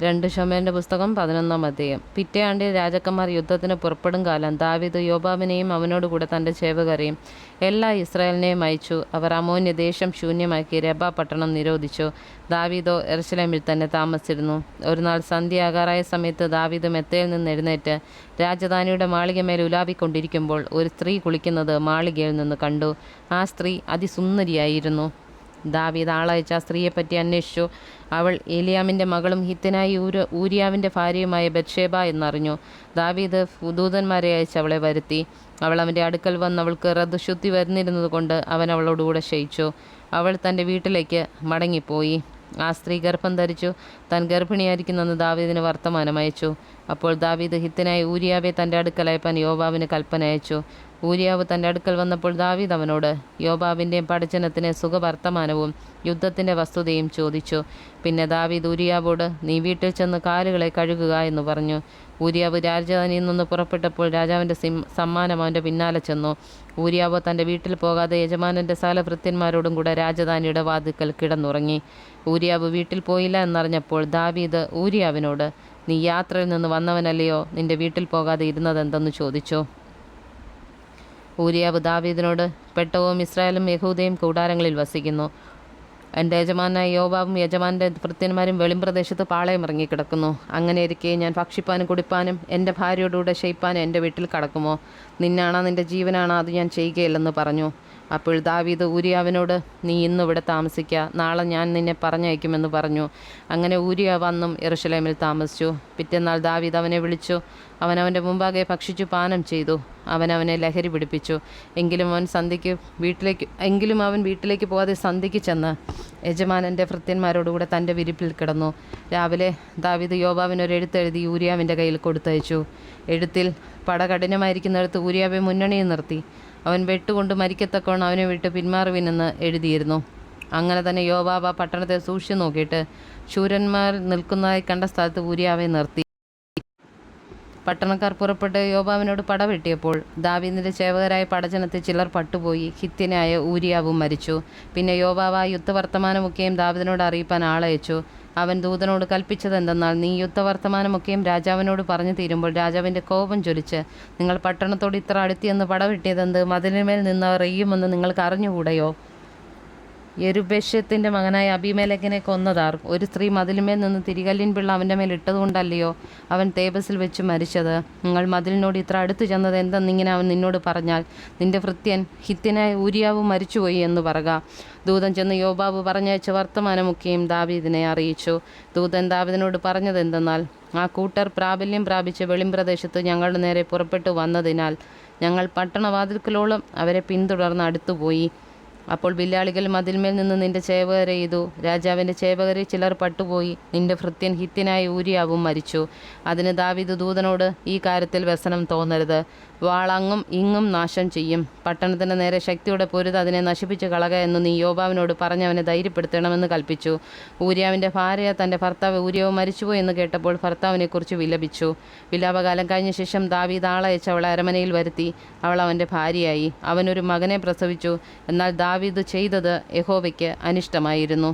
2 ശമൂവേലിന്റെ പുസ്തകം 11-ാം അധ്യായം. പിറ്റേ ആണ്ടിൽ രാജാക്കന്മാർ യുദ്ധത്തിന് പുറപ്പെടും കാലം ദാവീദ് യോവാബിനെയും അവനോടുകൂടെ തന്റെ ചേവകരെയും എല്ലാ ഇസ്രായേലിനെയും അയച്ചു. അവർ അമ്മോന്യദേശം ശൂന്യമാക്കി രബ്ബ പട്ടണം നിരോധിച്ചു. ദാവീദോ യെരൂശലേമിൽ തന്നെ താമസിച്ചിരുന്നു. ഒരു നാൾ സന്ധ്യയാകാറായ സമയത്ത് ദാവീദ് മെത്തയിൽ നിന്ന് എഴുന്നേറ്റ് രാജധാനിയുടെ മാളികമേൽ ഉലാവിക്കൊണ്ടിരിക്കുമ്പോൾ ഒരു സ്ത്രീ കുളിക്കുന്നത് മാളികയിൽ നിന്ന് കണ്ടു. ആ സ്ത്രീ അതിസുന്ദരിയായിരുന്നു. ദാവീദ് ആളയച്ച് ആ സ്ത്രീയെപ്പറ്റി അന്വേഷിച്ചു. അവൾ ഏലിയാമിൻ്റെ മകളും ഹിത്യനായ ഊരിയാവിൻ്റെ ഭാര്യയുമായ ബത്ശേബ എന്നറിഞ്ഞു. ദാവീദ് ദൂതന്മാരെ അയച്ച് അവളെ വരുത്തി. അവൾ അവൻ്റെ അടുക്കൽ വന്ന് അവൾക്ക് ഋതുശുദ്ധി വരുന്നിരുന്നത് കൊണ്ട് അവൻ അവളോടുകൂടെ ശയിച്ചു. അവൾ തൻ്റെ വീട്ടിലേക്ക് മടങ്ങിപ്പോയി. ആ സ്ത്രീ ഗർഭം ധരിച്ചു. താൻ ഗർഭിണിയായിരിക്കുന്നെന്ന് ദാവീദിന് വർത്തമാനം അയച്ചു. അപ്പോൾ ദാവീദ് ഹിത്യനായ ഊരിയാവെ തൻ്റെ അടുക്കൽ അയപ്പാൻ യോവാബിന് കൽപ്പന അയച്ചു. ഊരിയാവ് തൻ്റെ അടുക്കൽ വന്നപ്പോൾ ദാവീദ് അവനോട് യോവാബിൻ്റെയും പടജ്ജനത്തിന് സുഖവർത്തമാനവും യുദ്ധത്തിൻ്റെ വസ്തുതയും ചോദിച്ചു. പിന്നെ ദാവീദ് ഊരിയാവോട്, നീ വീട്ടിൽ ചെന്ന് കാലുകളെ കഴുകുക എന്ന് പറഞ്ഞു. ഊരിയാവ് രാജധാനിയിൽ നിന്ന് പുറപ്പെട്ടപ്പോൾ രാജാവിൻ്റെ സമ്മാനം അവൻ്റെ പിന്നാലെ ചെന്നു. ഊരിയാവ് തൻ്റെ വീട്ടിൽ പോകാതെ യജമാനൻ്റെ സകല ഭൃത്യന്മാരോടും കൂടെ രാജധാനിയുടെ വാതിൽക്കൽ കിടന്നുറങ്ങി. ഊരിയാവ് വീട്ടിൽ പോയില്ല എന്നറിഞ്ഞപ്പോൾ ദാവീദ് ഊരിയാവിനോട്, നീ യാത്രയിൽ നിന്ന് വന്നവനല്ലയോ, നിന്റെ വീട്ടിൽ പോകാതെ ഇരുന്നതെന്തെന്ന് ചോദിച്ചു. ഊരിയാവ് ദാവീദിനോട്, പെട്ടകവും ഇസ്രായേലും യഹൂദയും കൂടാരങ്ങളിൽ വസിക്കുന്നു. എൻ്റെ യജമാനായ യോവാബും യജമാൻ്റെ ഭൃത്യന്മാരും വെളിമ്പ്രദേശത്ത് പാളയം ഇറങ്ങിക്കിടക്കുന്നു. അങ്ങനെ ഇരിക്കെ ഞാൻ ഭക്ഷിപ്പാനും കുടിപ്പാനും എൻ്റെ ഭാര്യയോടുകൂടെ ശയിപ്പാനും എൻ്റെ വീട്ടിൽ കടക്കുമോ? നിന്നാണോ നിൻ്റെ ജീവനാണോ അത് ഞാൻ ചെയ്യുകയില്ലെന്ന് പറഞ്ഞു. അപ്പോൾ ദാവീദ് ഊരിയാവിനോട്, നീ ഇന്ന് ഇവിടെ താമസിക്കുക, നാളെ ഞാൻ നിന്നെ പറഞ്ഞയക്കുമെന്ന് പറഞ്ഞു. അങ്ങനെ ഊരിയാവ് അന്നും യെരൂശലേമിൽ താമസിച്ചു. പിറ്റേന്നാൾ ദാവീദ് അവനെ വിളിച്ചു. അവൻ അവൻ്റെ മുമ്പാകെ ഭക്ഷിച്ചു പാനം ചെയ്തു. അവനെ ലഹരി പിടിപ്പിച്ചു. എങ്കിലും അവൻ വീട്ടിലേക്ക് പോകാതെ സന്ധ്യയ്ക്ക് ചെന്ന് യജമാനൻ്റെ ഭൃത്യന്മാരോടുകൂടെ തൻ്റെ വിരിപ്പിൽ കിടന്നു. രാവിലെ ദാവീദ് യോവാബിനൊരു എഴുത്തെഴുതി ഊരിയാവിൻ്റെ കയ്യിൽ കൊടുത്തയച്ചു. എഴുത്തിൽ പട കഠിനമായിരിക്കുന്നിടത്ത് ഊരിയാവെ മുന്നണിയിൽ നിർത്തി അവൻ വെട്ടുകൊണ്ട് മരിക്കത്തക്കവണ്ണം അവനെ വിട്ട് പിന്മാറുവിനെന്ന് എഴുതിയിരുന്നു. അങ്ങനെ തന്നെ യോവാബ് ആ പട്ടണത്തെ സൂക്ഷിച്ചു നോക്കിയിട്ട് ശൂരന്മാർ നിൽക്കുന്നതായി കണ്ട സ്ഥലത്ത് ഊരിയാവെ നിർത്തി. പട്ടണക്കാർ പുറപ്പെട്ട് യോവാബിനോട് പടവെട്ടിയപ്പോൾ ദാവീദിൻ്റെ ചേവകരായ പടജനത്തിൽ ചിലർ പട്ടുപോയി. ഹിത്യനായ ഊരിയാവും മരിച്ചു. പിന്നെ യോവാബ് ആ യുദ്ധവർത്തമാനമൊക്കെയും ദാവീദിനോട് അറിയിപ്പാൻ ആളയച്ചു. അവൻ ദൂതനോട് കൽപ്പിച്ചതെന്തെന്നാൽ, നീ യുദ്ധവർത്തമാനമൊക്കെയും രാജാവിനോട് പറഞ്ഞു തീരുമ്പോൾ രാജാവിൻ്റെ കോപം ജ്വലിച്ച്, നിങ്ങൾ പട്ടണത്തോട് ഇത്ര അടുത്തിയെന്ന് പടവെട്ടിയതെന്ത്? മതിലിന്മേൽ നിന്നവർ എയ്യുമെന്ന് നിങ്ങൾക്ക് അറിഞ്ഞുകൂടെയോ? യെരുബ്ബേശത്തിൻ്റെ മകനായ അബീമേലെക്കിനെ കൊന്നതാർ? ഒരു സ്ത്രീ മതിലിന്മേൽ നിന്ന് തിരികല്ലിൻ പിള്ള അവൻ്റെ മേൽ ഇട്ടതുകൊണ്ടല്ലയോ അവൻ തേബസിൽ വെച്ച് മരിച്ചത്? നിങ്ങൾ മതിലിനോട് ഇത്ര അടുത്ത് ചെന്നത് എന്തെന്നിങ്ങനെ അവൻ നിന്നോട് പറഞ്ഞാൽ, നിന്റെ ഭൃത്യൻ ഹിത്യനായ ഊരിയാവ് മരിച്ചുപോയി എന്ന് പറക. ദൂതൻ ചെന്ന് യോവാബ് പറഞ്ഞയച്ച വർത്തമാനമൊക്കെയും ദാവീദിനെ അറിയിച്ചു. ദൂതൻ ദാവീദിനോട് പറഞ്ഞതെന്തെന്നാൽ, ആ കൂട്ടർ പ്രാബല്യം പ്രാപിച്ച് വെളിമ്പ്രദേശത്ത് ഞങ്ങളുടെ നേരെ പുറപ്പെട്ടു വന്നതിനാൽ ഞങ്ങൾ പട്ടണവാതിൽക്കലോളം അവരെ പിന്തുടർന്ന് അടുത്തുപോയി. അപ്പോൾ വില്ലാളികൾ മതിൽമേൽ നിന്ന് നിന്റെ ചേവകരെ എയ്തു. രാജാവിൻ്റെ ചേവകരിൽ ചിലർ പട്ടുപോയി. നിന്റെ ഭൃത്യൻ ഹിത്യനായ ഊരിയാവും മരിച്ചു. അതിന് ദാവീദ് ദൂതനോട്, ഈ കാര്യത്തിൽ വ്യസനം തോന്നരുത്. വാളങ്ങും ഇങ്ങും നാശം ചെയ്യും. പട്ടണത്തിൻ്റെ നേരെ ശക്തിയോടെ പൊരുത് അതിനെ നശിപ്പിച്ച് കളക എന്ന് നീ യോവാബിനോട് പറഞ്ഞവനെ ധൈര്യപ്പെടുത്തണമെന്ന് കൽപ്പിച്ചു. ഊരിയാവിൻ്റെ ഭാര്യ തൻ്റെ ഭർത്താവ് ഊരിയാവ് മരിച്ചുപോയി എന്ന് കേട്ടപ്പോൾ ഭർത്താവിനെക്കുറിച്ച് വിലപിച്ചു. വിലാപകാലം കഴിഞ്ഞ ശേഷം ദാവീദ് ആളയച്ച് അവളെ അരമനയിൽ വരുത്തി. അവൾ അവൻ്റെ ഭാര്യയായി. അവനൊരു മകനെ പ്രസവിച്ചു. എന്നാൽ ദാവീദ് ചെയ്തത് യഹോവയ്ക്ക് അനിഷ്ടമായിരുന്നു.